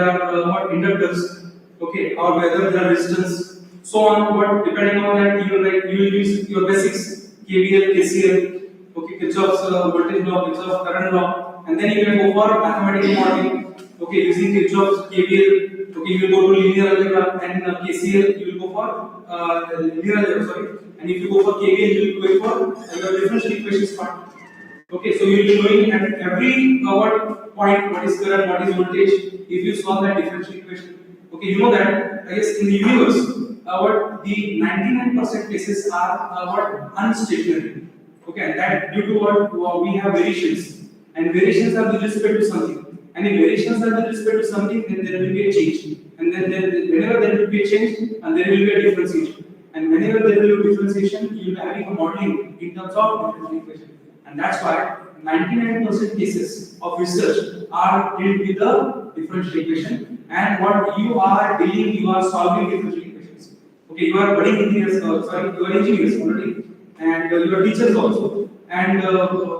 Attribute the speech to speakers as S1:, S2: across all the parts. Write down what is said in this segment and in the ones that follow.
S1: there are what inductors, okay, or whether there are resistance, so on. What depending on that, you will use your basics, KVL, KCL, okay, Kirchhoff's voltage law, Kirchhoff's current law, and then you can go for mathematical modeling, okay, using Kirchhoff's KVL, okay, you will go to linear algebra, and KCL you will go for linear algebra, sorry, and if you go for KVL you will go for your differential equations part. Okay, so you will be knowing at every what point what is current, what is voltage, if you solve that differential equation. Okay, you know that I guess in the universe, what the 99% cases are what unstationary. Okay, and that due to what we have variations, and variations are with respect to something, and if variations are with respect to something, then there will be a change, and then whenever there will be a change, and there will be a differentiation, and whenever there will be a differentiation, you will be having a modeling in terms of differential equation. And that's why 99% cases of research are dealt with the differential equation, and what you are dealing, you are solving differential equations. Okay, you are budding engineers, sorry, you are engineers already, and you are teachers also, and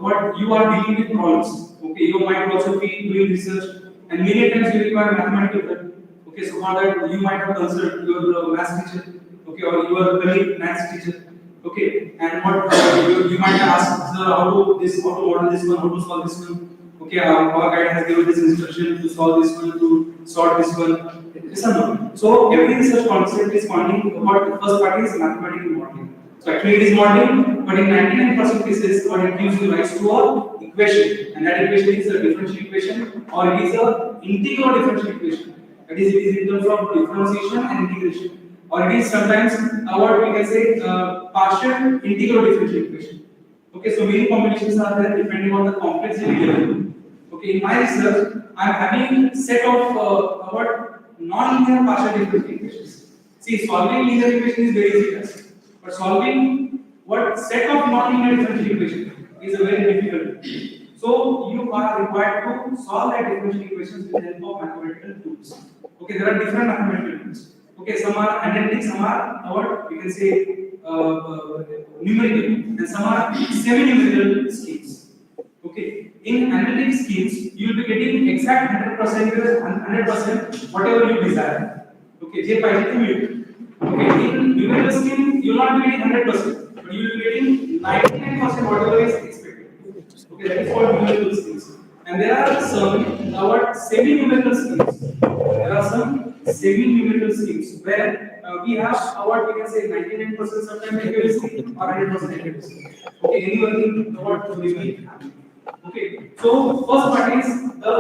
S1: what you are dealing with problems. Okay, you might also be doing research, and many times you require mathematical help. Okay, so for that you might have consulted your maths teacher, okay, or your colleague maths teacher. Okay, and what you might ask, sir, how to model this one, how to solve this one. Okay, our guide has given this instruction to solve this one, to sort this one. Yes or no? So every research concept is pointing about the first part is mathematical modeling. So actually it is modeling, but in 99% cases, what it gives you rise to a equation, and that equation is a differential equation, or it is a integral differential equation. That is, it is in terms of differentiation and integration. Or it is sometimes what we can say partial integral differential equation. Okay, so many combinations are there depending on the complexity level. Okay, in my research, I am having set of what non-linear partial differential equations. See, solving linear equation is very easy task, but solving what set of non-linear differential equation is a very difficult. So you are required to solve that differential equations with the help of mathematical tools. Okay, there are different mathematical tools. Okay, some are analytic, some are what we can say numerical, and some are semi-numerical schemes. Okay, in analytic schemes, you will be getting exact 100% whatever you desire. Okay, J pi J okay, in numerical scheme, you will not be getting 100%, but you will be getting 99% whatever is expected. Okay, that is called numerical schemes. And there are some what semi-numerical schemes. There are some semi-numerical schemes where we have what we can say 99% sometimes accuracy or 100% accuracy. Okay, anyone what we mean. Okay, so first part is the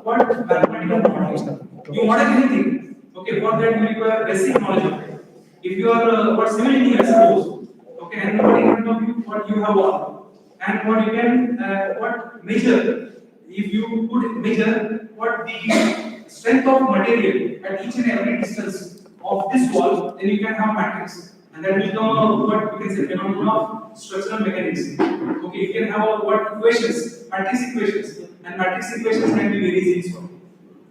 S1: what mathematical modeling. You model anything. Okay, for that you require basic knowledge of it. If you are what civil engineer suppose, okay, and what in front of you what you have wall, and what you can what measure. If you could measure what the strength of material at each and every distance of this wall, then you can have matrix, and that will know what we can say phenomenon of structural mechanics. Okay, you can have what equations, matrix equations, and matrix equations can be very easy to solve.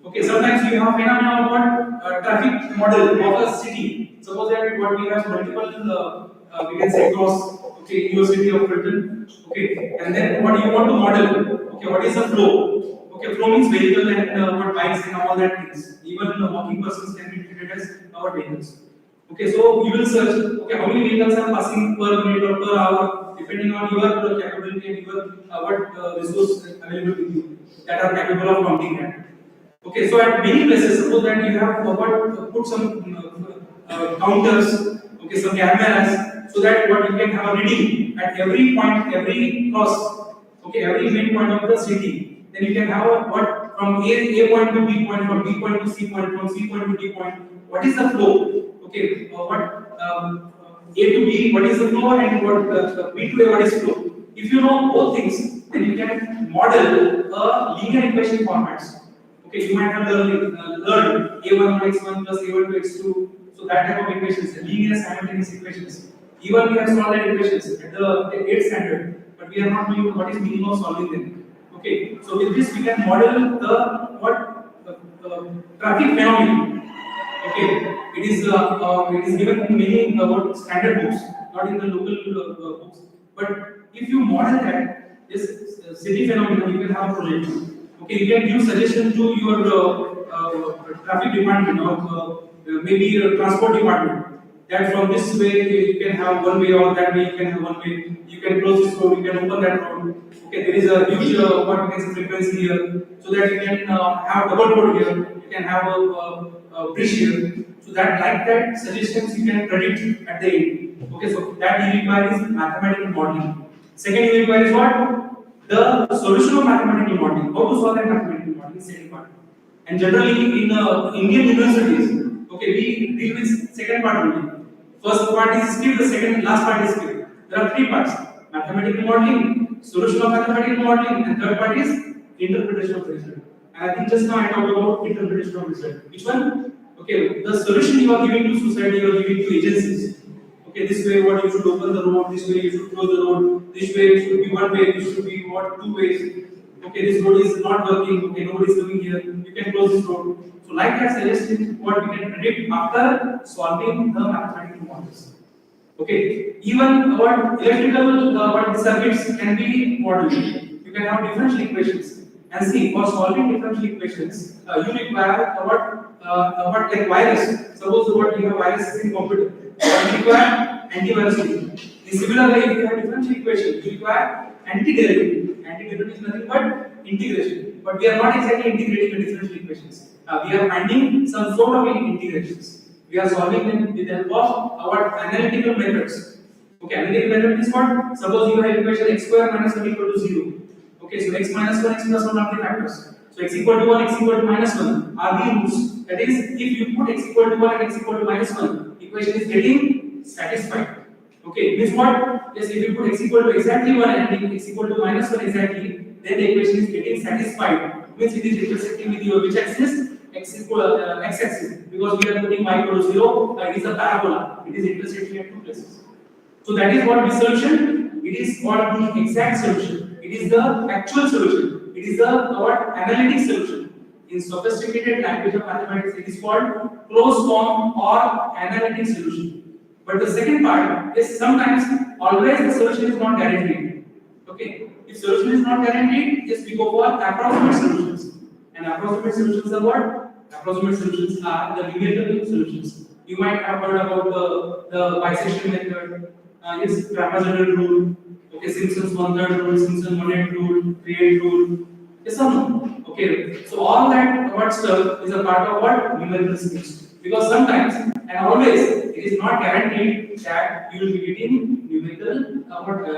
S1: Okay, sometimes you have phenomena of what traffic model of a city. Suppose that what we have multiple we can say across University of Phaltan. Okay, and then what you want to model. Okay, what is the flow? Okay, flow means vehicle and what bikes and all that things. Even walking persons can be treated as our vehicles. Okay, so you will search. Okay, how many vehicles are passing per minute or per hour, depending on your capability and your what resource available with you that are capable of counting that. Okay, so at many places, suppose that you have put some counters, okay, some cameras, so that what you can have a reading at every point, every cross, okay, every main point of the city. Then you can have what from A point to B point, from B point to C point, from C point to D point. What is the flow? Okay, what A to B, what is the flow, and what B to A, what is flow? If you know both things, then you can model a linear equation formats. Okay, you might have learned a1 x1 plus a1 to x2, so that type of equations, linear simultaneous equations. Even we have solved that equations at the 8th standard, but we are not knowing what is meaning of solving them. Okay, so with this we can model the traffic phenomenon. Okay, it is given in many standard books, not in the local books. But if you model that this city phenomenon, you can have a project. Okay, you can give suggestion to your traffic department or maybe transport department. That from this way you can have one way or that way you can have one way. You can close this road, you can open that road. Okay, there is a huge what we can say frequency here, so that you can have double road here. You can have a bridge here. So that like that suggestions you can predict at the end. Okay, so that you require is mathematical modeling. Second you require is what? The solution of mathematical modeling. How to solve that mathematical modeling? Second part. And generally in Indian universities, okay, we deal with second part only. First part is skill, the second last part is skill. There are three parts: mathematical modeling, solution of mathematical modeling, and third part is interpretation of result. And I think just now I talked about interpretation of result. Which one? Okay, the solution you are giving to society, you are giving to agencies. Okay, this way what you should open the road, this way you should close the road, this way it should be one way, this should be what two ways. Okay, this road is not working, okay, nobody is coming here, you can close this road. So like that suggestion what we can predict after solving the mathematical models. Okay, even what electrical what circuits can be modeled. You can have differential equations. And see, for solving differential equations, you require what like virus. Suppose what you have viruses in computer, you require antivirus. In similar way, if you have differential equation, you require antiderivative. Antiderivative is nothing but integration. But we are not exactly integrating the differential equations. We are finding some sort of integrations. We are solving them with the help of our analytical methods. Okay, analytical method is what? Suppose you have equation x square minus 1 equal to 0. Okay, so x minus 1, x plus 1 are the factors. So x equal to 1, x equal to minus 1 are the roots. That is, if you put x equal to 1 and x equal to minus 1, equation is getting satisfied. Okay, means what? Yes, if you put x equal to exactly 1 and x equal to minus 1 exactly, then the equation is getting satisfied. Means it is intersecting with your which axis? X equal x axis. Because we are putting y equal to 0, it is a parabola. It is intersecting at two places. So that is what this solution. It is what the exact solution. It is the actual solution. It is the what analytic solution. In sophisticated language of mathematics, it is called closed form or analytic solution. But the second part is sometimes always the solution is not guaranteed. Okay, if solution is not guaranteed, yes, we go for approximate solutions. And approximate solutions are what? Approximate solutions are the numerical solutions. You might have heard about the bisection method, yes, trapezoidal rule. Okay, Simpson's 1/3 rule, Simpson's 1/8 rule, 3/8 rule. Yes or no? Okay, so all that what stuff is a part of what numerical schemes. Because sometimes and always it is not guaranteed that you will be getting numerical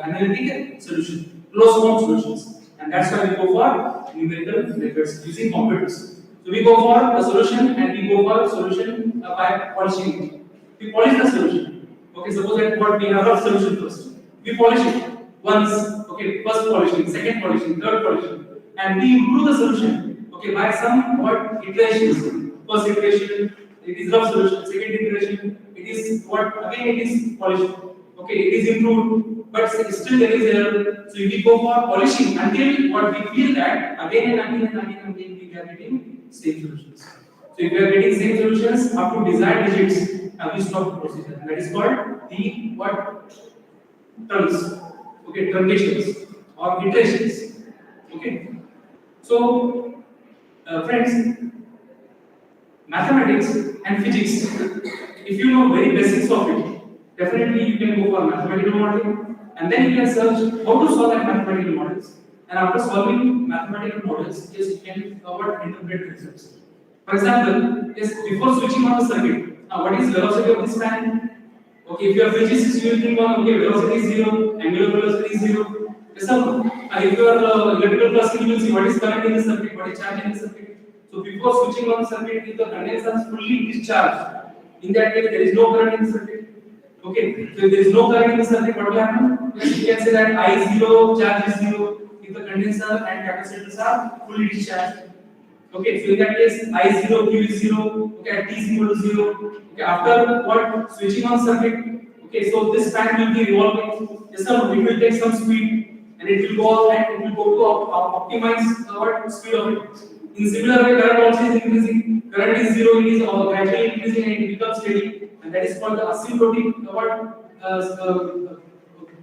S1: analytical solution, closed form solutions, and that's why we go for numerical methods using computers. So we go for a solution and we go for a solution by polishing it. We polish the solution. Okay, suppose that what we have a solution first. We polish it once. Okay, first polishing, second polishing, third polishing, and we improve the solution. Okay, by some what iterations. First iteration, it is rough solution. Second iteration, it is what again it is polished. Okay, it is improved, but still there is error. So we go for polishing until what we feel that again and again we are getting same solutions. So if we are getting same solutions up to desired digits, we stop the procedure. And that is called the what terms. Okay, truncations or iterations. Okay. So friends, mathematics and physics, if you know very basics of it, definitely you can go for mathematical modeling, and then you can search how to solve that mathematical models. And after solving mathematical models, yes, you can interpret results. For example, yes, before switching on the circuit, now what is velocity of this fan? Okay, if you are physicist, you will think on okay, velocity is 0, angular velocity is 0. Yes, if you are electrical person, you will see what is current in the circuit, what is charge in the circuit. So before switching on the circuit, if the condenser is fully discharged, in that case there is no current in the circuit. Okay, so if there is no current in the circuit, what will happen? Yes, you can say that I0 charge is 0 if the condenser and capacitors are fully discharged. Okay, so in that case I0 Q is 0. Okay, at t is equal to 0. Okay, after what switching on circuit. Okay, so this fan will be revolving. Yes, sir, it will take some speed and it will go and it will go to optimize what speed of it. In similar way, current also is increasing. Current is 0, it is gradually increasing and it becomes steady, and that is called the asymptotic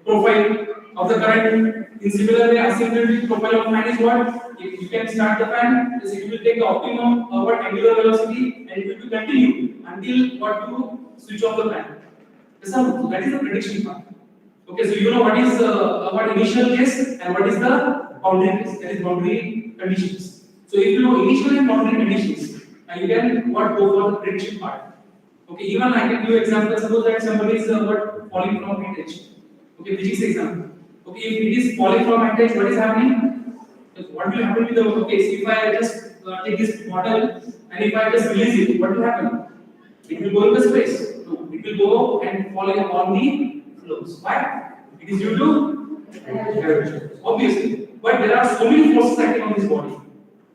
S1: profile. of the current. In similar way, asymptotic profile of fan is what? If you can start the fan, it will take the optimum what angular velocity and it will continue until what you switch off the fan. So that is the prediction part. Okay, so you know what is what initial case and what is the boundary case. That is boundary conditions. So if you know initial and boundary conditions, you can what go for the prediction part. Okay, even I can give you example. Suppose that somebody is what falling from height edge. Okay, physics example. Okay, if it is falling from height edge, what is happening? What will happen with the okay? So if I just take this model and if I just release it, what will happen? It will go in the space. No, it will go and fall on the floors. Why? It is due to gravity. Obviously, but there are so many forces acting on this body.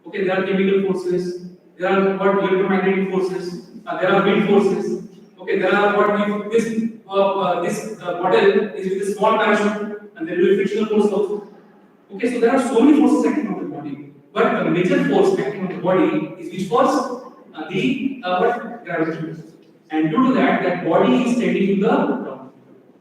S1: Okay, there are chemical forces. There are what electromagnetic forces. There are wind forces. Okay, there are what if this model is with a small parachute and there will be frictional force also. Okay, so there are so many forces acting on the body, but the major force acting on the body is which force? The what gravity. And due to that, that body is tending to the ground.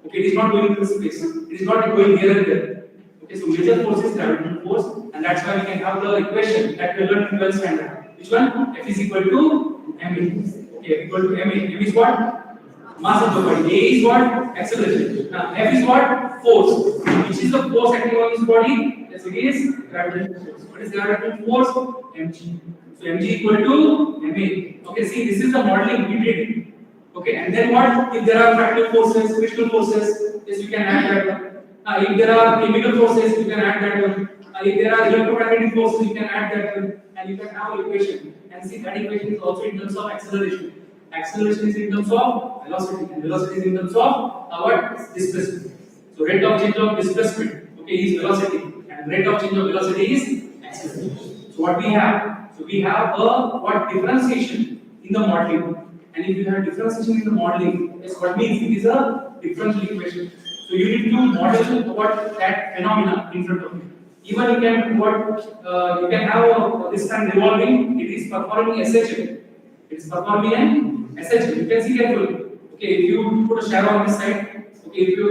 S1: Okay, it is not going into space. It is not going here and there. Okay, so major force is gravitational force, and that's why we can have the equation that we learned in 12th standard. Which one? F is equal to ma. Okay, equal to ma. M is what? Mass of the body. A is what? Acceleration. Now F is what? Force. Which is the force acting on this body? Yes, it is gravitational force. What is gravitational force? Mg. So Mg equal to ma. Okay, see, this is the modeling we did. Okay, and then what? If there are fractal forces, frictional forces, yes, you can add that one. If there are chemical forces, you can add that one. If there are electromagnetic forces, you can add that one, and you can have an equation. And see, that equation is also in terms of acceleration. Acceleration is in terms of velocity, and velocity is in terms of what? Displacement. So rate of change of displacement, okay, is velocity, and rate of change of velocity is acceleration. So what we have? So we have a what differentiation in the modeling. And if you have differentiation in the modeling, yes, what means it is a differential equation. So you need to model what that phenomena in front of you. Even you can what you can have this time revolving. It is performing SHL. It is performing an SHL. You can see carefully. Okay, if you put a shadow on this side. Okay, if you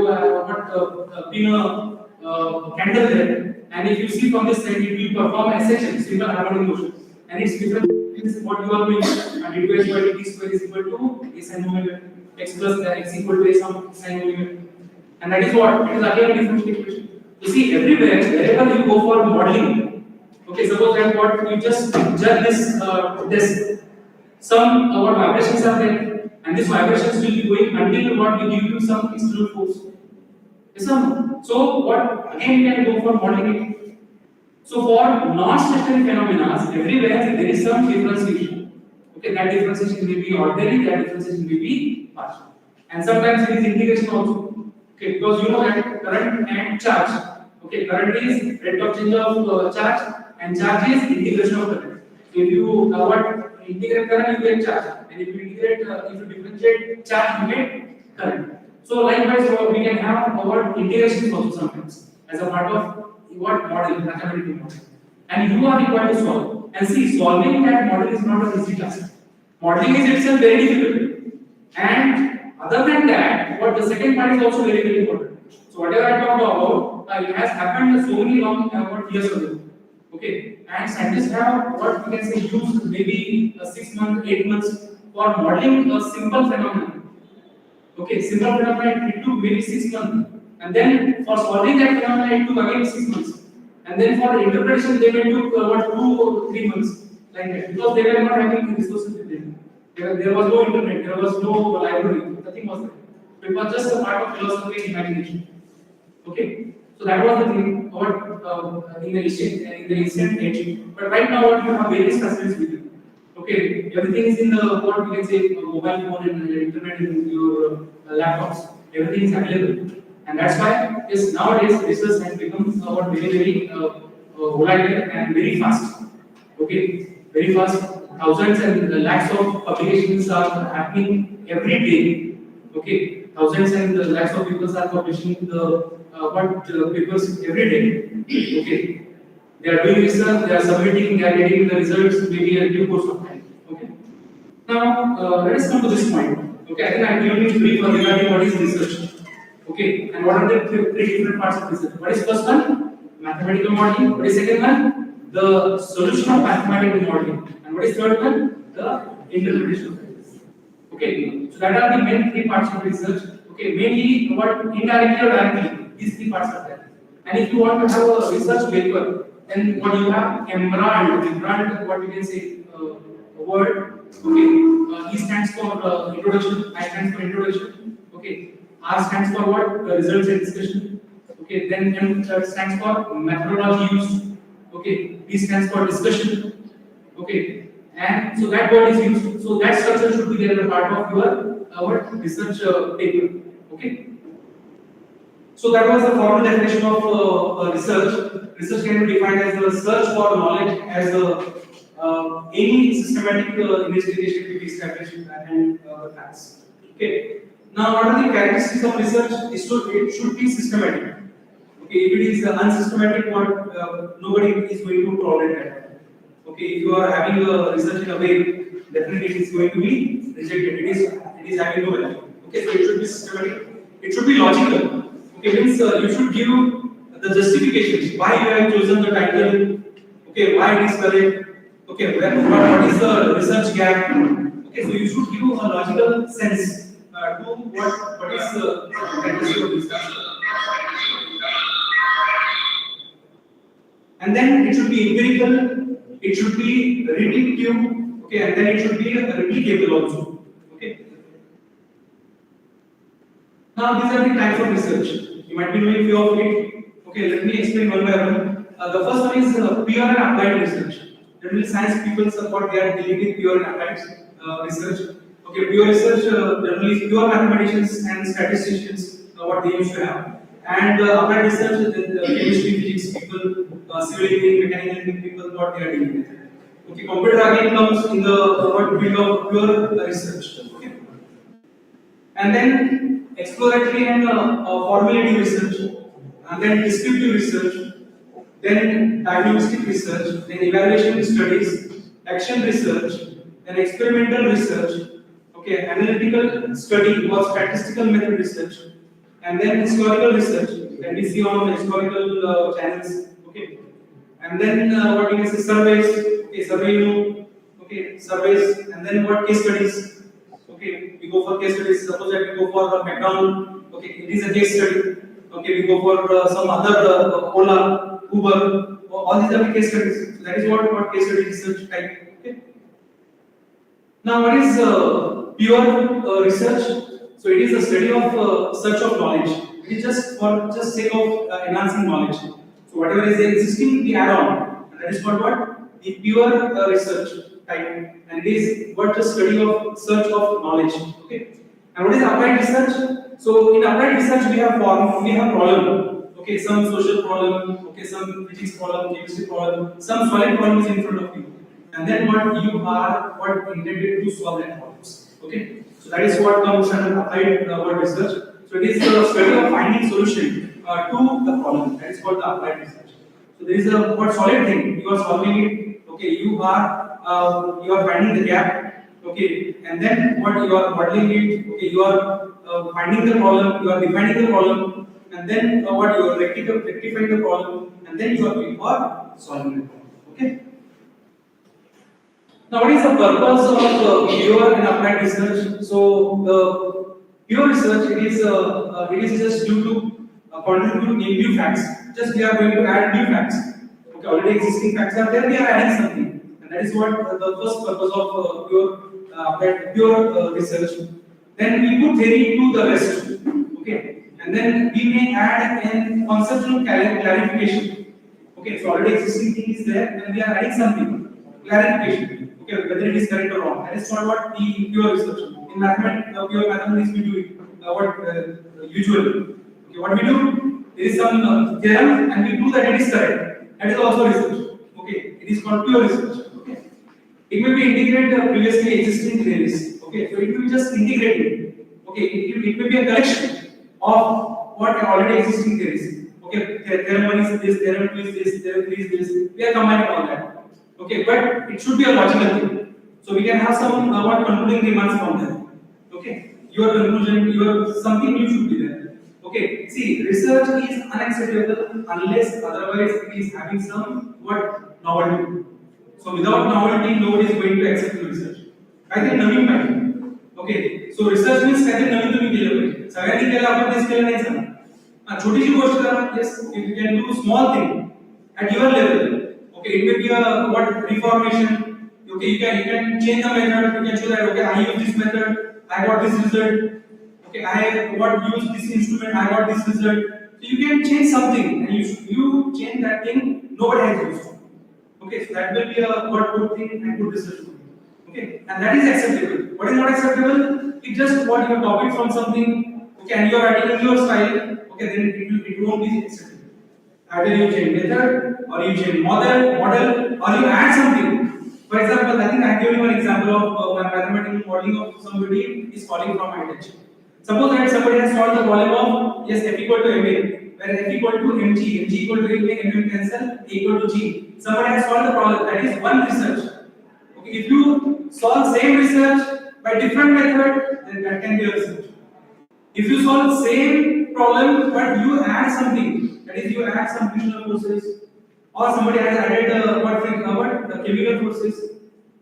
S1: pin a candle there, and if you see from this side, it will perform SHL, simple harmonic motion, and it's different. This is what you are doing, and dx by dt square is equal to a sin omega, x plus x equal to a sum sin omega, and that is what it is again a differential equation. You see, everywhere wherever you go for modeling, okay, suppose that what you just judge this some what vibrations are there, and these vibrations will be going until what we give you some external force. Yes, sir? So what again you can go for modeling it. So for non-stationary phenomena, everywhere there is some differentiation. Okay, that differentiation may be ordinary, that differentiation may be partial, and sometimes there is integration also. Okay, because you know that current and charge. Okay, current is rate of change of charge, and charge is integration of current. So if you what integrate current, you get charge, and if you integrate, if you differentiate charge, you get current. So likewise, we can have our integrations also sometimes as a part of what model, mathematical model, and you are required to solve. And see, solving that model is not an easy task. Modeling is itself very difficult, and other than that, what the second part is also very very important. So whatever I talked about, it has happened so many long years ago. Okay, and scientists have what we can say used maybe 6 months, 8 months for modeling a simple phenomenon. Okay, simple phenomenon it took maybe 6 months. And then for solving that phenomenon, it took again 6 months. And then for the interpretation, they may took what 2 or 3 months, like that, because they were not having resources with them. There was no internet, there was no library, nothing was there. It was just a part of philosophy and imagination. Okay, so that was the thing. What in the ancient age. But right now, what you have various facilities with you. Okay, everything is in the what we can say mobile phone and internet in your laptops. Everything is available. And that's why is nowadays research has become very very volatile and very fast. Okay, very fast. Thousands and lakhs of publications are happening every day. Okay, thousands and lakhs of people are publishing the papers every day. Okay, they are doing research, they are submitting, they are getting the results maybe in due course of time. Okay. Now let us come to this point. Okay, I think I am giving you brief regarding what is research. Okay. Okay, and what are the three different parts of research? What is first one? Mathematical modeling. What is second one? The solution of mathematical modeling. And what is third one? The interpretation of it. Okay, so that are the main three parts of research. Okay, mainly what indirectly or directly, these three parts are there. And if you want to have a research paper, then what you have emerald, what you can say, a word. Okay, E stands for introduction, I stands for introduction. Okay, R stands for what? Results and discussion. Okay, then M stands for methodology used. Okay, D stands for discussion. Okay, and so that word is used. So that structure should be there as a part of your our research paper. Okay. So that was the formal definition of research. Research can be defined as the search for knowledge, as any systematic investigation to be established and facts. Okay. Now, what are the characteristics of research? It should be systematic. Okay, if it is unsystematic, nobody is going to tolerate that. Okay, if you are having a research in a way, definitely it is going to be rejected. It is having no value. Okay, so it should be systematic. It should be logical. Okay, means you should give the justifications why you have chosen the title. Okay, why it is correct. Okay, what is the research gap. Okay, so you should give a logical sense to what is the characteristic of research. And then it should be empirical, it should be repetitive, okay, and then it should be replicable also. Okay. Now these are the types of research. You might be knowing few of it. Okay, let me explain one by one. The first one is pure and applied research. Generally, science people support they are dealing with pure and applied research. Okay, pure research generally pure mathematicians and statisticians what they used to have. And applied research, chemistry, physics people, civil engineering, mechanical engineering people, what they are dealing with. Okay, computer again comes in the field of pure research. Okay, and then exploratory and formulative research, and then descriptive research, then diagnostic research, then evaluation studies, action research, then experimental research. Okay, analytical study or statistical method research. And then historical research, that we see on the historical channels. Okay, and then what you can say surveys. Okay, okay, surveys, and then what case studies. Okay, we go for case studies. Suppose that we go for McDonald's. Okay, it is a case study. Okay, we go for some other Ola, Uber. All these are the case studies. So that is what case study research type. Okay. Now, what is pure research? So it is a study of search of knowledge. It is just sake of enhancing knowledge. So whatever is existing, we add on. And that is called what? The pure research type. And it is what the study of search of knowledge. Okay. And what is applied research? So in applied research, we have problem. Okay, some social problem. Okay, some physics problem, chemistry problem, some solid problem is in front of you. And then what intended to solve that problems. Okay. So that is what comes under applied research. So it is the study of finding solution to the problem. That is called the applied research. So there is a what solid thing you are solving it. Okay, you are finding the gap. Okay, and then what you are modeling it. Okay, you are finding the problem. You are defining the problem, and then what you are rectifying the problem, and then you are solving the problem. Okay. Now, what is the purpose of pure and applied research? So, the pure research it is just due to contribute new facts. Just we are going to add new facts. Okay, already existing facts are there. We are adding something, and that is what the first purpose of pure research. Then we put theory to the rest. Okay, and then we may add a conceptual clarification. Okay, so already existing thing is there, and we are adding something clarification. Okay, whether it is correct or wrong. That is not what the pure research. In mathematics, pure mathematics, we do it usually. Okay, what we do, there is some theorem, and we prove that it is correct. That is also research. Okay, it is called pure research. Okay, it may be integrated previously existing theories. Okay, so it will be just integrated. Okay, it may be a collection of what are already existing theories. Okay, theorem 1 is this, theorem 2 is this, theorem 3 is this. We are combining all that. Okay, but it should be a logical thing. So we can have some what concluding remarks from them. Okay, your conclusion, your something new should be there. Okay, see, research is unacceptable unless otherwise it is having some what novelty. So without novelty, nobody is going to accept the research. I think नवीन पाहिजे. Okay, so research means काहीतरी नवीन तुम्ही केलं पाहिजे. सगळ्यांनी केलं आपण तेच केलं नाही सांग. छोटीशी गोष्ट करा. Yes, you can do small thing at your level. Okay, it may be a what reformation. Okay, you can change the method. You can show that okay, I use this method, I got this result. Okay, I what use this instrument, I got this result. So you can change something, and you change that thing nobody has used. Okay, so that will be a what good thing and good research. Okay, and that is acceptable. What is not acceptable? It just what you copied from something. Okay, and you are adding in your style. Okay, then it won't be acceptable. Either you change method, or you change model, or you add something. For example, I think I gave you one example of one mathematical modeling of somebody is falling from my attention. Suppose that somebody has solved the problem of yes f equal to ma, where f equal to mg, mg equal to ma, mm cancel, a equal to g. Somebody has solved the problem. That is one research. Okay, if you solve same research by different method, then that can be a research. If you solve same problem but you add something, that is you add some functional forces, or somebody has added what chemical forces,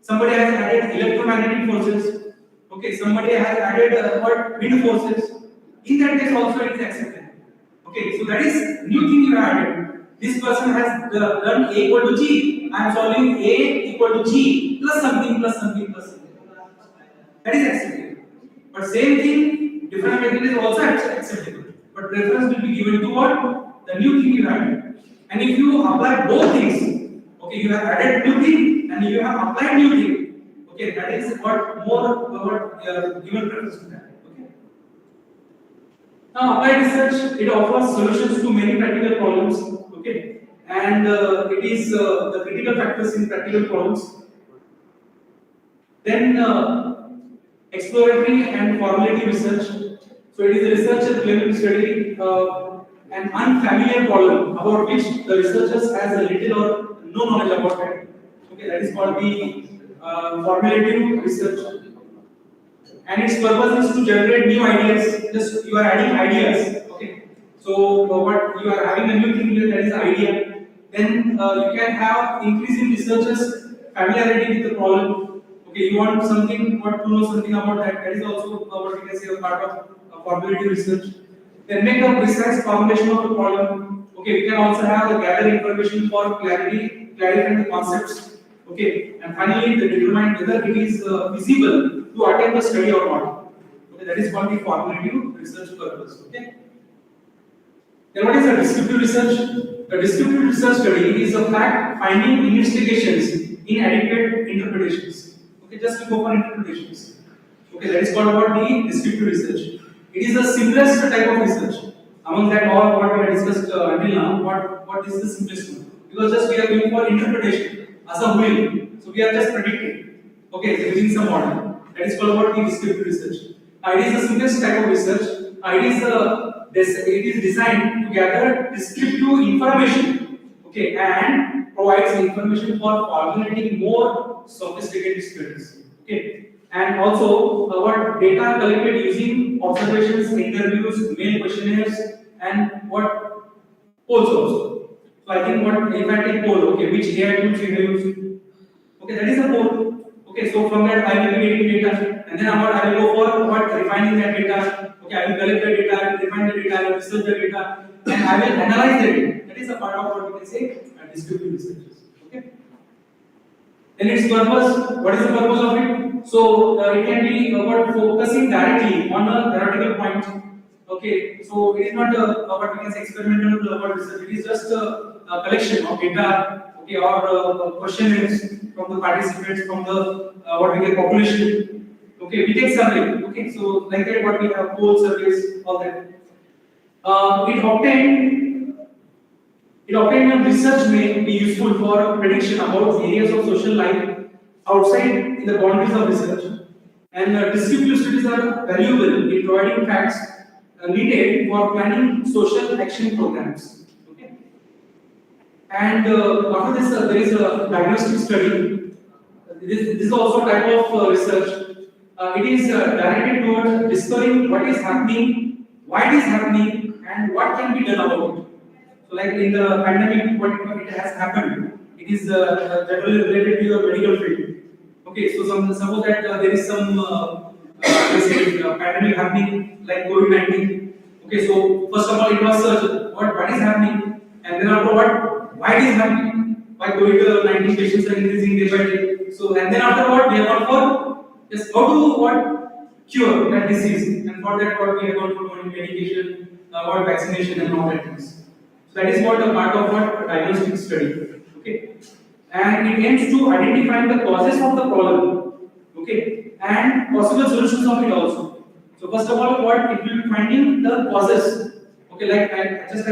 S1: somebody has added electromagnetic forces. Okay, somebody has added what wind forces. In that case, also it is accepted. Okay, so that is new thing you added. This person has done A equal to G. I am solving A equal to G plus something plus something plus something. That is acceptable. But same thing, different method is also acceptable. But preference will be given to what? The new thing you added. And if you apply both things, okay, you have added new thing and you have applied new thing. Okay, that is what more given preference to that. Okay. Now, applied research, it offers solutions to many practical problems. Okay, and it is the critical factors in practical problems. Then exploratory and formulative research. So it is a researcher claiming to study an unfamiliar problem about which the researchers has a little or no knowledge about it. Okay, that is called the formulative research. And its purpose is to generate new ideas. Just you are adding ideas. Okay. So what you are having a new thing here, that is the idea. Then you can have increasing researchers' familiarity with the problem. Okay, you want something, want to know something about that. That is also what we can say a part of formulative research. Then make a precise formulation of the problem. Okay, we can also have the gather information for clarifying the concepts. Okay, and finally, they determine whether it is feasible to attain the study or not. Okay, that is called the formulative research purpose. Okay. Then what is a descriptive research? The descriptive research study is a fact-finding investigations in adequate interpretations. Okay, just to go for interpretations. Okay, that is called what the descriptive research. It is the simplest type of research. Among that all what we have discussed until now, what is the simplest one? Because just we are going for interpretation as a whole. So we are just predicting. Okay, using some model. That is called what the descriptive research. It is the simplest type of research. It is designed to gather descriptive information. Okay, and provides information for formulating more sophisticated studies. Okay, and also what data collected using observations, interviews, mail questionnaires, and what polls also. So I think what if I take poll, okay, which AI tools you use? Okay, that is a poll. Okay, so from that I will be getting data, and then I will go for what refining that data. Okay, I will collect the data, I will refine the data, I will research the data, and I will analyze the data. That is a part of what we can say descriptive research. Okay. Then its purpose. What is the purpose of it? So it can be about focusing directly on a theoretical point. Okay, so it is not what we can say experimental research. It is just a collection of data, okay, or questionnaires from the participants, from the what we get population. Okay, we take survey. Okay, so like that, what we have poll surveys, all that. It obtained when research may be useful for prediction about areas of social life outside in the boundaries of research. And descriptive studies are valuable in providing facts needed for planning social action programs. Okay. And after this, there is a diagnostic study. This is also a type of research. It is directed towards discovering what is happening, why it is happening, and what can be done about it. So, like in the pandemic, what it has happened, it is generally related to your medical field. Okay, so suppose that there is some let's say, pandemic happening like COVID-19. Okay, so first of all, it was what is happening, and then after what, why it is happening, why COVID-19 patients are increasing day by day. So, and then after what, we have gone for just how to what cure that disease, and for that what we have gone for medication, what vaccination and all that things. So that is what a part of what diagnostic study. Okay, and it aims to identify the causes of the problem. Okay, and possible solutions of it also. So first of all, what it will be finding the causes. Okay, like I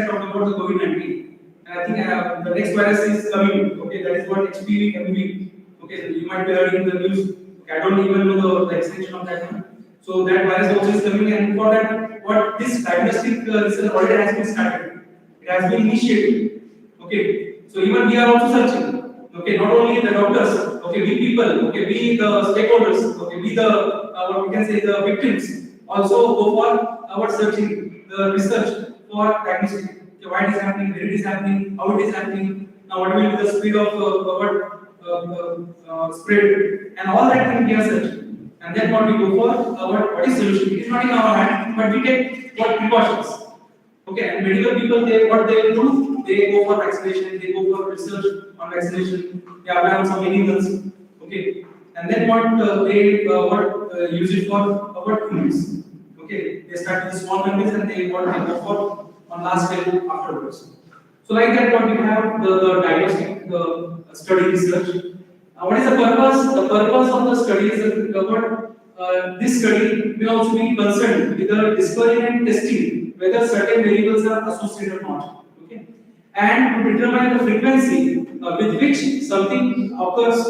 S1: talked about the COVID-19. And I think the next virus is coming. Okay, that is what HPV, MPV. Okay, you might be hearing in the news. Okay, I don't even know the extension of that one. So that virus also is coming, and for that, what this diagnostic research already has been started. It has been initiated. Okay, so even we are also searching. Okay, not only the doctors. Okay, we people. Okay, we the stakeholders. Okay, we the what we can say the victims. Also go for our searching the research for diagnostic. Okay, why it is happening, where it is happening, how it is happening. Now, what will be the speed of spread, and all that thing we are searching. And then what we go for what is solution. It is not in our hand, but we take what precautions. Okay, and medical people, they what they do, they go for vaccination, they go for research on vaccination, they apply on some animals. Okay, and then what they use it for what humans. Okay, they start with the small countries and they go for on large scale afterwards. So like that, what we have the diagnostic study research. What is the purpose? The purpose of the study is what this study may also be concerned with the discovery and testing whether certain variables are associated or not. Okay, and to determine the frequency with which something occurs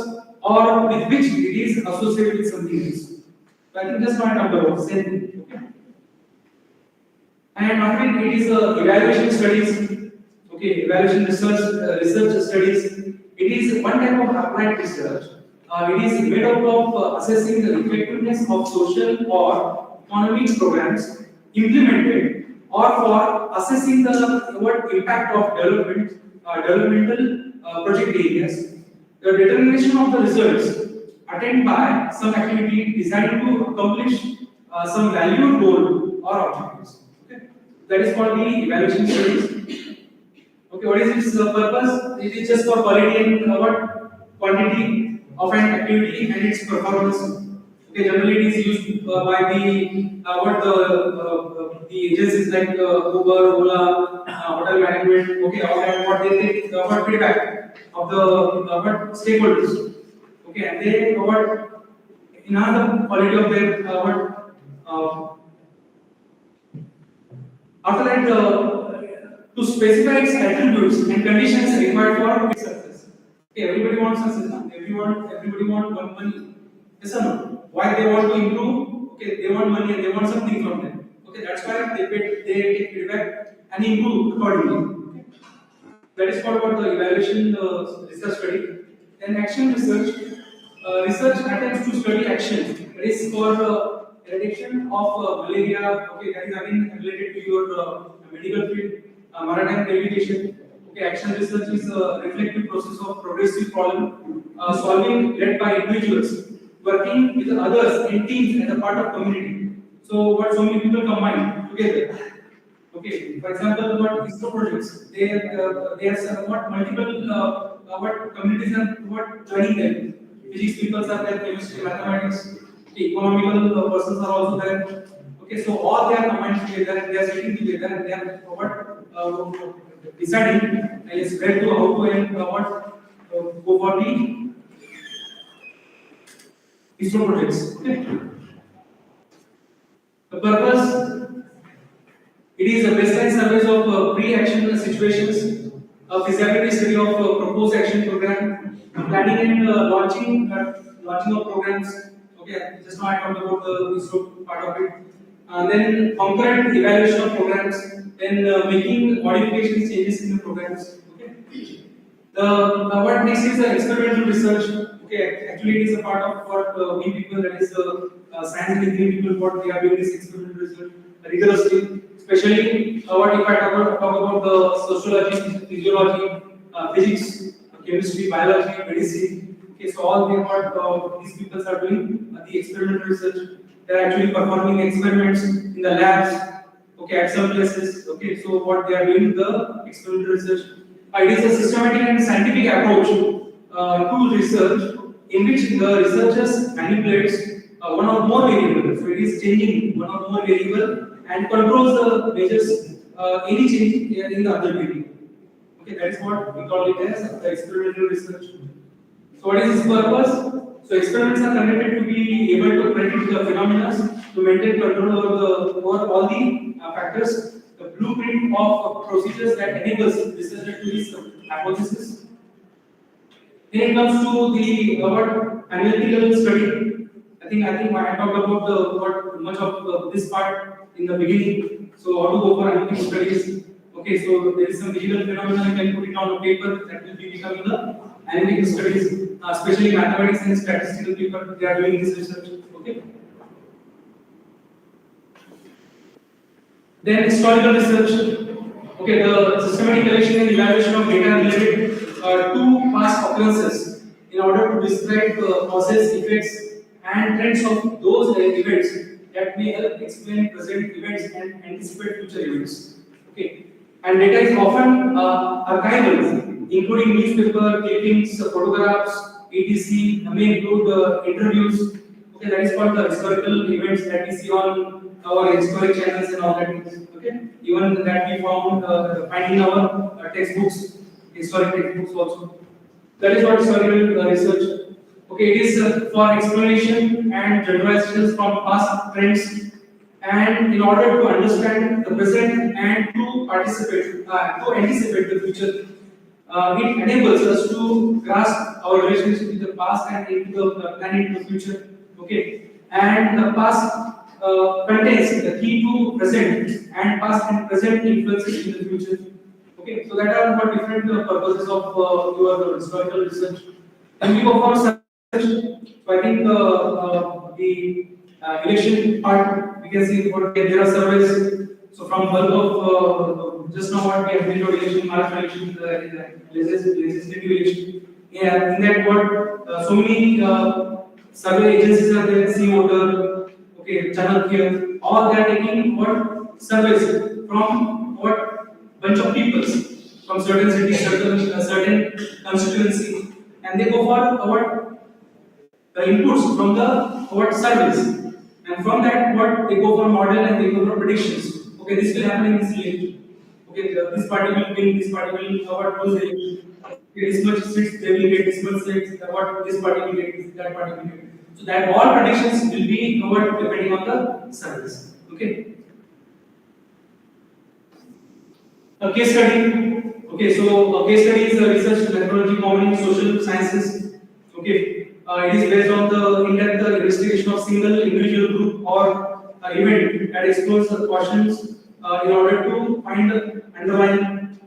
S1: or with which it is associated with something else. So I think just point out about same thing. Okay. And after it is evaluation studies. Okay, evaluation research studies. It is one type of applied research. It is made up of assessing the effectiveness of social or economic programs implemented, or for assessing the what impact of developmental project areas. The determination of the results attained by some activity designed to accomplish some valued goal or objectives. Okay, that is called the evaluation studies. Okay, what is its purpose? It is just for quality and what quantity of an activity and its performance. Okay, generally it is used by the the agencies like Uber, Ola, hotel management. Okay, all that what they take what feedback of the what stakeholders. Okay, and they what enhance the quality of their after that. To specify its attributes and conditions required for its success. Okay, everybody wants success. No? Everybody want money. Yes or no? Why they want to improve? Okay, they want money and they want something from them. Okay, that's why they take feedback and improve accordingly. Okay. That is called what the evaluation research study. Then action research. Research attempts to study action. That is for eradication of malaria. Okay, that is again related to your medical field. Maritime navigation. Okay, action research is a reflective process of progressive problem solving led by individuals working with others in teams as a part of community. So, what so many people combine together. Okay, for example, what ISRO projects they are somewhat multiple what communities are what joining them. Physics people are there, chemistry, mathematics, okay, economical persons are also there. Okay, so all they are combined together and they are sitting together and they are deciding is where to how to and go for the ISRO projects. Okay. The purpose it is a baseline survey of pre-action situations, a feasibility study of proposed action program, planning and launching of programs. Okay, just now I talked about the ISRO part of it. Then concurrent evaluation of programs, then making modifications, changes in the programs. Okay. The what next is the experimental research. Okay, actually it is a part of what we people, that is science and engineering people, what they are doing this experimental research rigorously. Especially what if I talk about the sociology, physiology, physics, chemistry, biology, medicine. Okay, so all these people are doing the experimental research. They are actually performing experiments in the labs. Okay, at some places. Okay, so what they are doing the experimental research. It is a systematic and scientific approach to research in which the researchers manipulates one or more variables. So it is changing one or more variable and controls the measures any change in the other variable. Okay, that is what we call it as the experimental research. So what is its purpose? So experiments are conducted to be able to predict the phenomena, to maintain control over all the factors, the blueprint of procedures that enables researchers to reach hypothesis. Then it comes to the what analytical study. I think I talked about the what much of this part in the beginning. So how to go for analytical studies. Okay, so there is some digital phenomena, you can put it on a paper that will be becoming the analytical studies, especially mathematics and statistical people, they are doing this research. Okay. Then historical research. Okay, the systematic collection and evaluation of data related to past occurrences in order to describe causes, effects, and trends of those events that may help explain present events and anticipate future events. Okay, and data is often archival, including newspaper clippings, photographs, etc. May include interviews. Okay, that is called the historical events that we see on our historic channels and all that. Okay, even that we found find in our textbooks, historic textbooks also. That is what historical research. Okay, it is for explanation and generalizations from past trends, and in order to understand the present and to to anticipate the future. It enables us to grasp our relationship with the past and into the planning to the future. Okay, and the past contains the key to present, and past and present influences in the future. Okay, so that are what different purposes of your historical research. And we go for search. So I think the election part, we can see what there are surveys. So from bulk of just now what we have been to election, March election, legislative election. Yeah, in that what so many survey agencies are there, see voter, okay, channel here, all they are taking what surveys from what bunch of people from certain cities, certain constituency, and they go for what the inputs from the what surveys, and from that what they go for model and they go for predictions. Okay, this will happen in this election. Okay, this party will win, this party will what lose the election. Okay, this much seats they will get, this much seats what this party will get, that party will get. So that all predictions will be covered depending on the surveys. Okay. A case study. Okay, so a case study is a research methodology common in social sciences. Okay, it is based on the in-depth investigation of single individual group or event that explores the questions in order to find the underlying.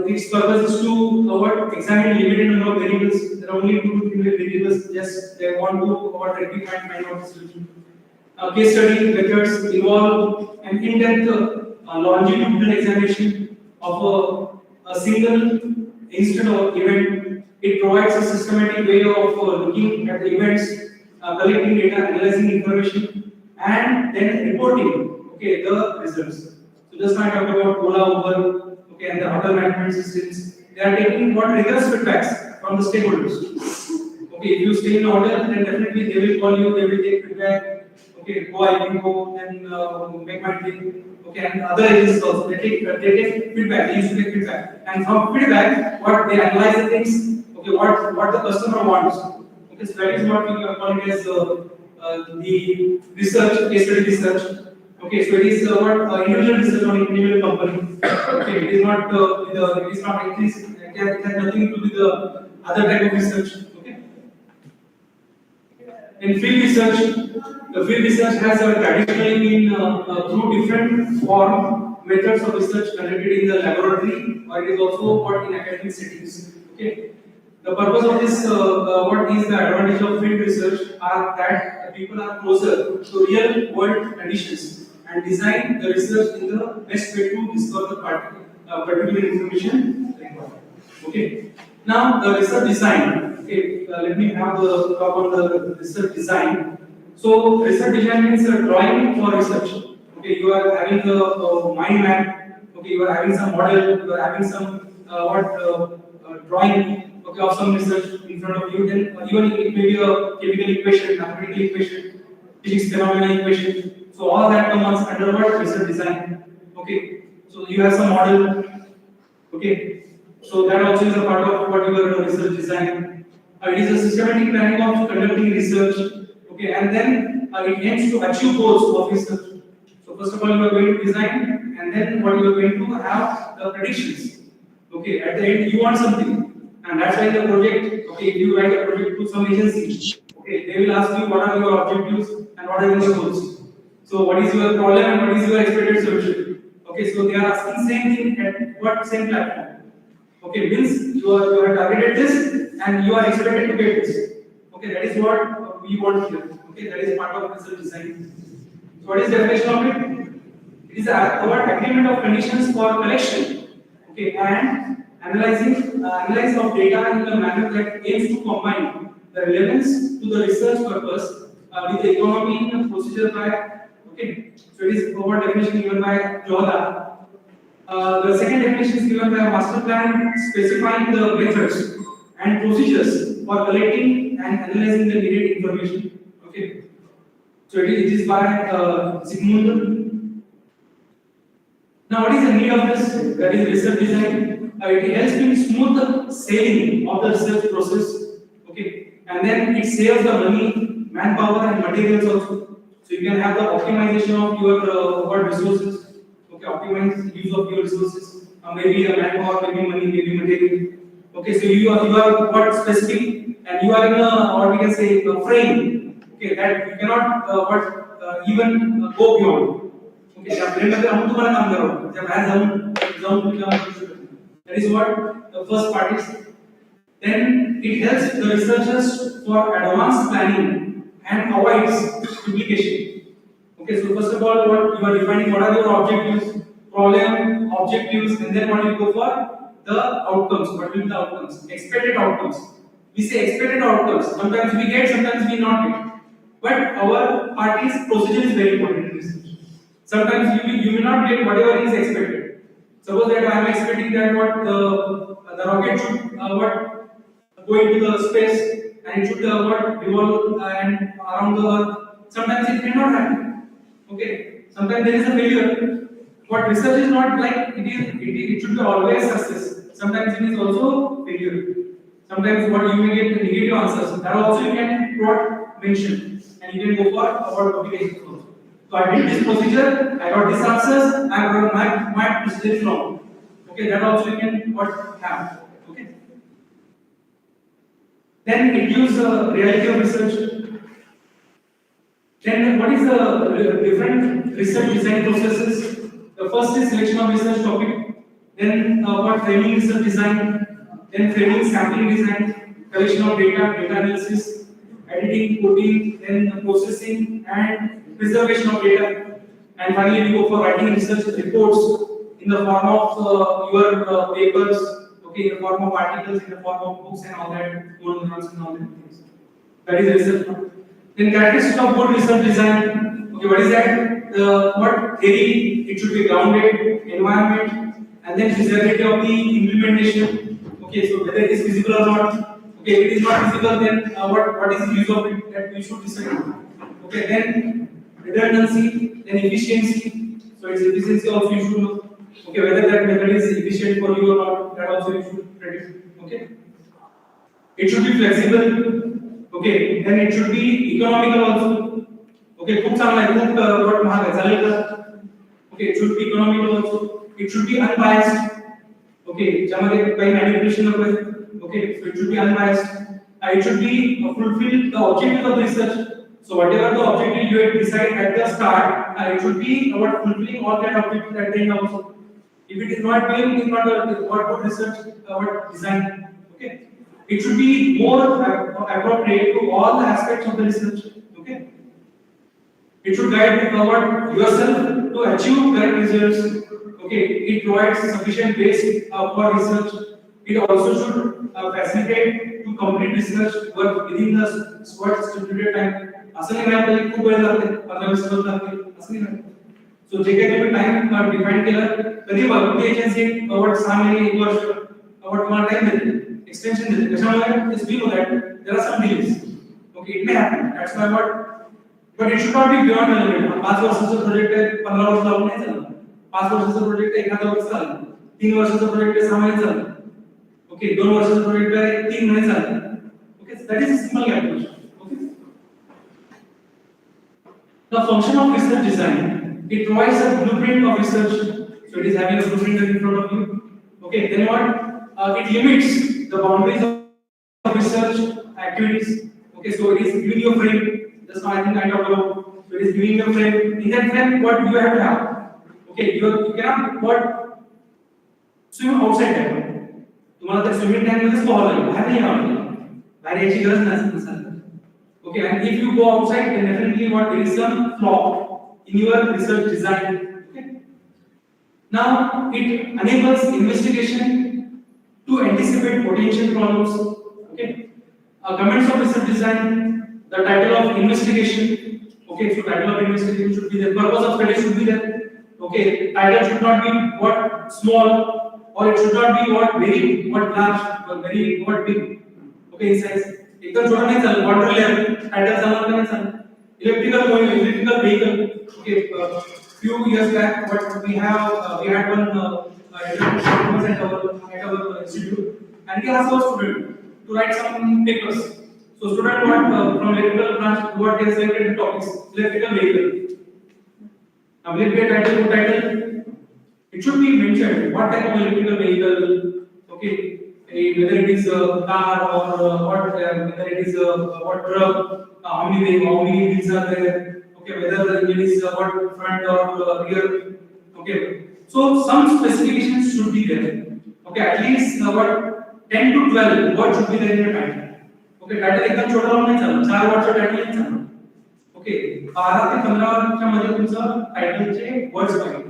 S1: Its purpose is to what examine limited number of variables. There are only 2 variables. Yes, they want to what rectify and find out the solution. Case study methods involve an in-depth longitudinal examination of a single instant or event. It provides a systematic way of looking at the events, collecting data, analyzing information, and then reporting. Okay, the results. So just now I talked about Ola, Uber, okay, and the hotel management systems. They are taking what rigorous feedbacks from the stakeholders. Okay, if you stay in a hotel, then definitely they will call you, they will take feedback. Okay, go, I can go, then make my trip. Okay, and other agencies also, they take feedback, they used to take feedback. And from feedback, what they analyze the things, okay, what the customer wants. Okay, so that is what we are calling as the research, case study research. Okay, so it is what individual research on individual company. Okay, it is not it has nothing to do with the other type of research. Okay. In field research, the field research has traditionally been through different form methods of research conducted in the laboratory, or it is also what in academic settings. Okay. The purpose of this, what is the advantage of field research, are that the people are closer to real world conditions and design the research in the best way to discover the particular information required. Okay. Now the research design. Okay, let me have the talk on the research design. So research design means drawing for research. Okay, you are having a mind map. Okay, you are having some model. You are having some drawing. Okay, of some research in front of you. Then even it may be a chemical equation, mathematical equation, physics phenomena equation. So all that comes under what research design. Okay, so you have some model. Okay, so that also is a part of what your research design. It is a systematic planning of conducting research. Okay, and then it aims to achieve goals of research. So first of all, you are going to design, and then what you are going to have the predictions. Okay, at the end you want something, and that's why the project. Okay, if you write a project to some agency, okay, they will ask you what are your objectives and what are your goals. So what is your problem and what is your expected solution? Okay, so they are asking same thing at what same platform. Okay, means you are targeted this and you are expected to get this. Okay, that is what we want here. Okay, that is part of research design. So what is the definition of it? It is our agreement of conditions for collection. Okay, and analyze of data in a manner that aims to combine the relevance to the research purpose with the economy and procedure by. Okay, so it is our definition given by Johda. The second definition is given by a master plan specifying the methods and procedures for collecting and analyzing the needed information. Okay, so it is by Zygmunt. Now, what is the need of this? That is research design. It helps in smooth sailing of the research process. Okay, and then it saves the money, manpower, and materials also. So you can have the optimization of your resources. Okay, optimize use of your resources. Maybe a manpower, maybe money, maybe material. Okay, so you are what specific, and you are in a what we can say a frame. Okay, that you cannot even go beyond. Okay, जब frame में हम तुम्हारा काम करो, जब मैं जाऊँ तो क्या करूँ? That is what the first part is. Then it helps the researchers for advanced planning and avoids duplication. Okay, so first of all, what you are defining, what are your objectives, problem, objectives, and then what you go for the outcomes. What will be the outcomes? Expected outcomes. We say expected outcomes. Sometimes we get, sometimes we not get. But our party's procedure is very important in research. Sometimes you will not get whatever is expected. Suppose that I am expecting that what the rocket should go into the space and it should revolve and around the earth. Sometimes it may not happen. Okay. Sometimes there is a failure. What research is not like it should be always success. Sometimes it is also failure. Sometimes what you may get negative answers. That also you can mention and you can go for about publication also. So I did this procedure, I got these answers, I got my procedure is wrong. Okay, that also you can have. Okay. Then it gives a reality of research. Then what is the different research design processes? The first is selection of research topic. Then what framing research design. Then framing sampling design, collection of data analysis, editing, coding, then processing and preservation of data. And finally, we go for writing research reports in the form of your papers, okay, in the form of articles, in the form of books and all that, journals and all that things. That is research. Then characteristics of good research design. Okay, what is that? What theory? It should be grounded, environment, and then feasibility of the implementation. Okay, so whether it is feasible or not. Okay, if it is not feasible, then what is the use of it that we should decide. Okay, then redundancy, then efficiency. So its efficiency also you should know. Okay, whether that method is efficient for you or not, that also you should predict. Okay, it should be flexible. Okay, then it should be economical also. Okay, खूप चांगला आहे, खूप what महाग आहे, चालेल का? Okay, it should be economical also. It should be unbiased. Okay, ज्यामध्ये काही manipulation नको आहे. Okay, so it should be unbiased. It should be fulfill the objective of research. So whatever the objective you have decided at the start, it should be about fulfilling all that objectives at the end also. If it is not doing, it is not what good research, what design. Okay, it should be more appropriate to all the aspects of the research. Okay. It should guide what yourself to achieve correct results. Okay, it provides sufficient base for research. It also should facilitate to complete research work within the what stipulated time. असं नाही म्हणायचं की खूप वेळ लागते 15-20 वर्ष लागते असं नाही म्हणायचं. सो जे काही तुम्ही टाइम डिफाइन केलं कधी बघ एजन्सी अवॉर्ड 6 महिने 1 वर्ष अवॉर्ड तुम्हाला टाइम देते एक्सटेंशन देते कशामुळे it's we know that there are some delays okay it may happen that's why what but it should not be beyond the limit 5 वर्षाचा प्रोजेक्ट आहे 15 वर्ष लागून नाही चालणार 5 वर्षाचा प्रोजेक्ट आहे 1 वर्ष चालणार 3 वर्षाचा प्रोजेक्ट आहे 6 महिने चालणार ओके 2 वर्षाचा प्रोजेक्ट आहे 3 महिने चालणार okay that is simple calculation okay the function of research design it provides a blueprint of research so it is having a blueprint in front of you okay then what it limits the boundaries of research activities okay so it is giving you a frame just now I think I talked about so it is giving you a frame in that frame what you have to have okay you cannot what swim outside that तुम्हाला त्या swimming tank मध्येच पोहायला लागेल बाहेर नाही यावं बाहेर यायची गरज नसते okay and if you go outside then definitely what there is some flaw in your research design okay now it enables investigation to anticipate potential problems okay comments of research design the title of investigation okay so title of investigation should be there purpose of study should be there okay title should not be what small or it should not be what very what large or very what big okay in size एकदम छोटा नहीं चल water level title चलना नहीं चल electrical vehicle okay few years back what we had one at our institute and he asked our student to write some papers so student what from electrical branch what they selected the topics electrical vehicle now let me title it should be mentioned what type of electrical vehicle okay whether it is a car or whether it is what truck, how many wheels are there, okay, whether the engine is what front or rear, okay. So some specifications should be there, okay. At least what 10 to 12 what should be there in your title, okay. Title एकदम छोटा होना नहीं चलना 4 word चा title नहीं चलना, okay. 12 ते 15 वर्षाच्या मध्ये तुमचं title चे words पाहिजे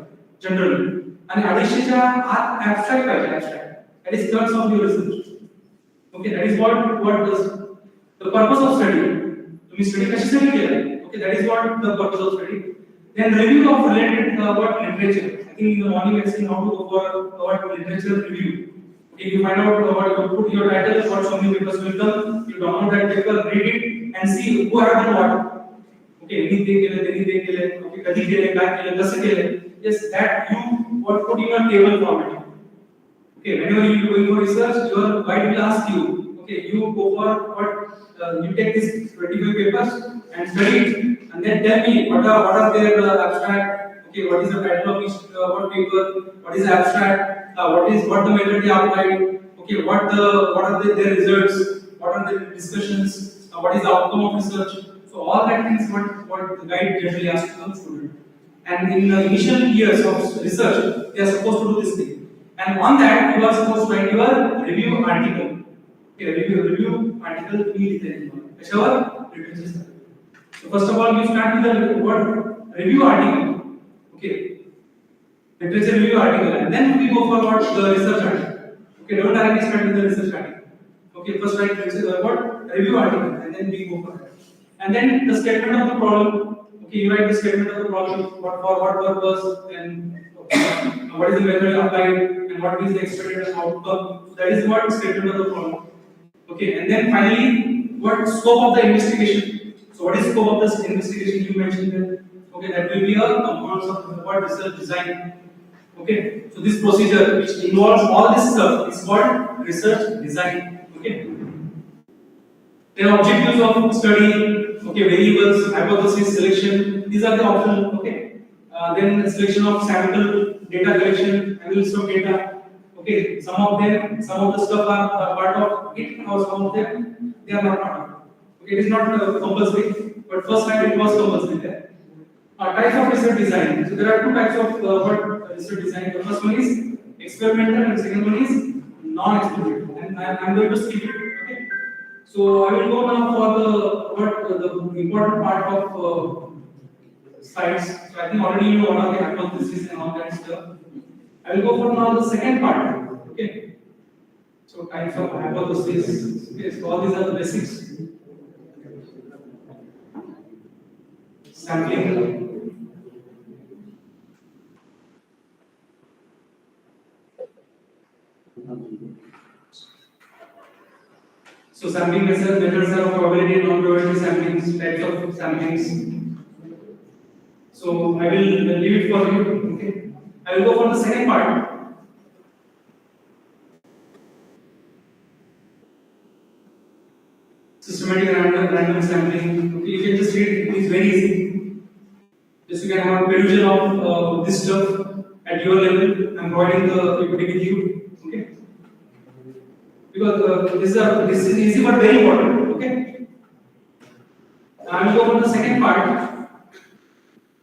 S1: generally आणि 250 च्या आत abstract पाहिजे abstract. That is crux of your research. Okay, that is what does the purpose of study. तुम्ही study कशासाठी केलाय? Okay, that is what the purpose of study. Then review of related what literature. I think in the morning we are saying how to go for what literature review. Okay, you find out what you put your title, what so many papers you done. You download that paper, read it, and see who have done what. Okay, anything केले, okay, कधी केले, काय केले, कसं केले. Yes, that you what put in your table format. Okay, whenever you are going for research, your guide will ask you, okay, you go for what, you take this 25 papers and study it, and then tell me what are their abstract, okay, what is the title of each what paper, what is the abstract, what the method they applied, okay, what are their results, what are the discussions, what is the outcome of research. So all that things what the guide generally asks to the student, and in the initial years of research, they are supposed to do this thing. And on that, you are supposed to write your review article. Okay, review article is there. Sure, literature. So first of all, you start with the word review article. Okay, literature review article, and then we go for what the research article. Okay, don't directly start with the research article. Okay, first write what review article, and then we go for that. And then the statement of the problem. Okay, you write the statement of the problem. What for what purpose and what is the method applied and what is the expected outcome. So that is what statement of the problem. Okay, and then finally, what scope of the investigation. So what is scope of this investigation you mentioned there? Okay, that will be a components of what research design. Okay, so this procedure which involves all this stuff is called research design. Okay, then objectives of study. Okay, variables, hypothesis, selection. These are the optional. Okay. Then selection of sample, data collection, analysis of data. Okay, some of the stuff are part of it, or some of them they are not part of it. Okay, it is not compulsory, but first time it was compulsory there. Types of research design. So there are two types of what research design. The first one is experimental, and the second one is non-experimental. And I am going to skip it. Okay. So I will go now for the important part of slides. So I think already you know what are the hypotheses and all that stuff. I will go for now the second part. Okay. So kinds of hypotheses. Okay. So all these are the basics. Sampling. So sampling methods are probability and non-probability samplings, types of samplings. So I will leave it for you. Okay. I will go for the second part. Systematic random sampling. Okay, you can just read it. It is very easy. Just you can have a perusal of this stuff at your level. I'm providing the PPT with you. Okay. Because this is easy but very important. Okay. I will go for the second part.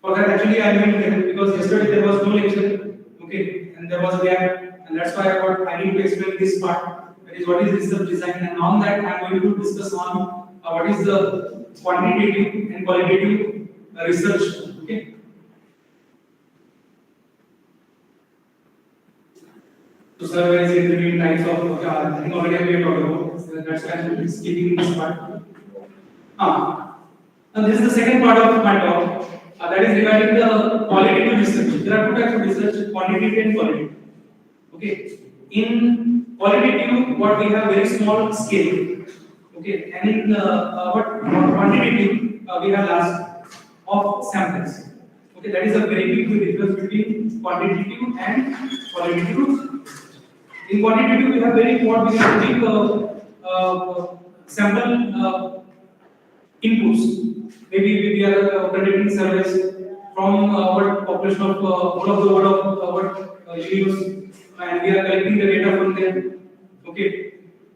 S1: For that, actually, I went there because yesterday there was no lecture, okay, and there was a gap, and that's why I thought I need to explain this part. That is what is research design, and on that I am going to discuss on what is the quantitative and qualitative research. Okay. So, sir, where is it between types of? Okay, I think already we have talked about. So that's why I'm skipping this part. Now, this is the second part of my talk. That is regarding the qualitative research. There are two types of research: quantitative and qualitative. Okay. In qualitative, what we have very small scale. Okay. And in what quantitative, we have large of samples. Okay. That is a very big difference between quantitative and qualitative. In quantitative, we have very what we have big sample inputs. Maybe we are conducting surveys from our population of all of the world of our universe, and we are collecting the data from them. Okay,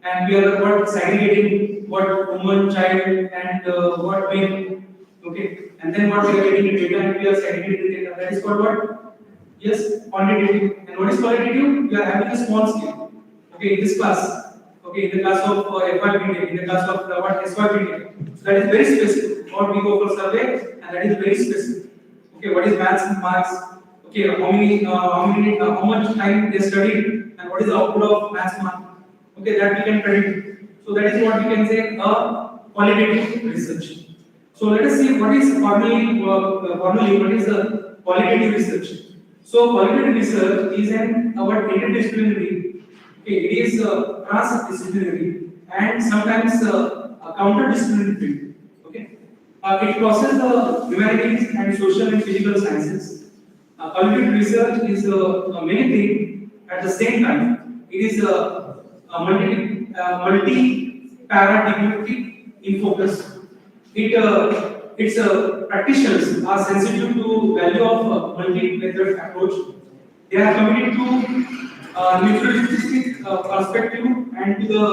S1: and we are what segregating what woman, child, and what male. Okay, and then what we are getting the data, and we are segregating the data. That is called what? Yes, quantitative. And what is qualitative? We are having a small scale. Okay, in this class. Okay, in the class of FYP, in the class of what SYP. So that is very specific. What we go for survey, and that is very specific. Okay, what is maths and marks? Okay, how much time they studied, and what is the output of maths mark? Okay, that we can predict. So that is what we can say a qualitative research. So let us see what is formally what is the qualitative research. So qualitative research is an our interdisciplinary. Okay, it is transdisciplinary and sometimes counter-disciplinary field. Okay, it crosses the humanities and social and physical sciences. Qualitative research is many things at the same time. It is multi-paradigmatic in focus. Its practitioners are sensitive to value of multi-method approach. They are committed to naturalistic perspective and to the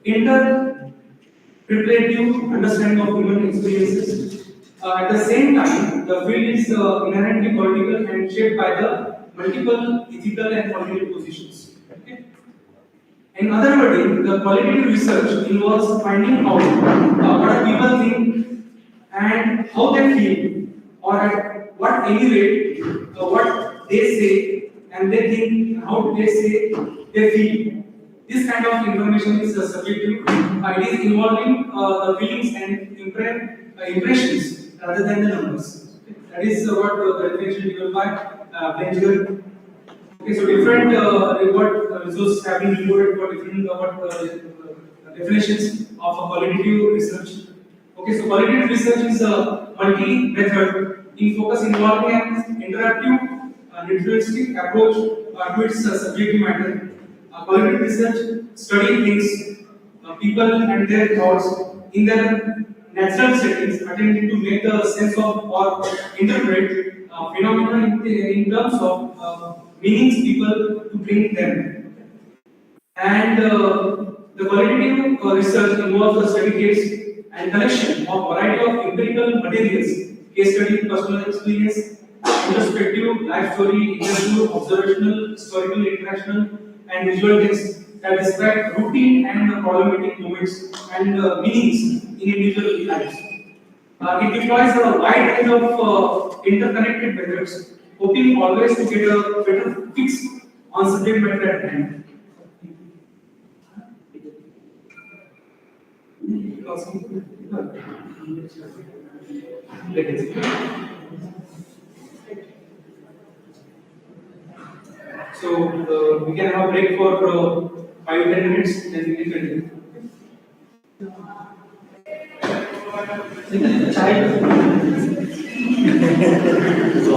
S1: interpretative understanding of human experiences. At the same time, the field is inherently political and shaped by the multiple ethical and political positions. Okay? In other words, the qualitative research involves finding out what people think and how they feel, or at what any rate, what they say and they think, and how they say they feel. This kind of information is subjective. It is involving the feelings and impressions rather than the numbers. Okay. That is what the definition given by Benjamin. Okay, so different resources have been reported for different definitions of a qualitative research. Okay, so qualitative research is a multi-method in focus involving an interactive, naturalistic approach to its subject matter. Qualitative research study things, people and their thoughts in their natural settings, attempting to make the sense of or interpret phenomena in terms of meanings people to bring them. And the qualitative research involves the study case and collection of variety of empirical materials, case study, personal experience, introspective, life story, interview, observational, historical, interactional, and visual texts that describe routine and problematic moments and meanings in individual lives. It deploys a wide range of interconnected methods, hoping always to get a better fix on subject matter at hand. So we can have a break for 5-10 minutes, then we can continue.
S2: So,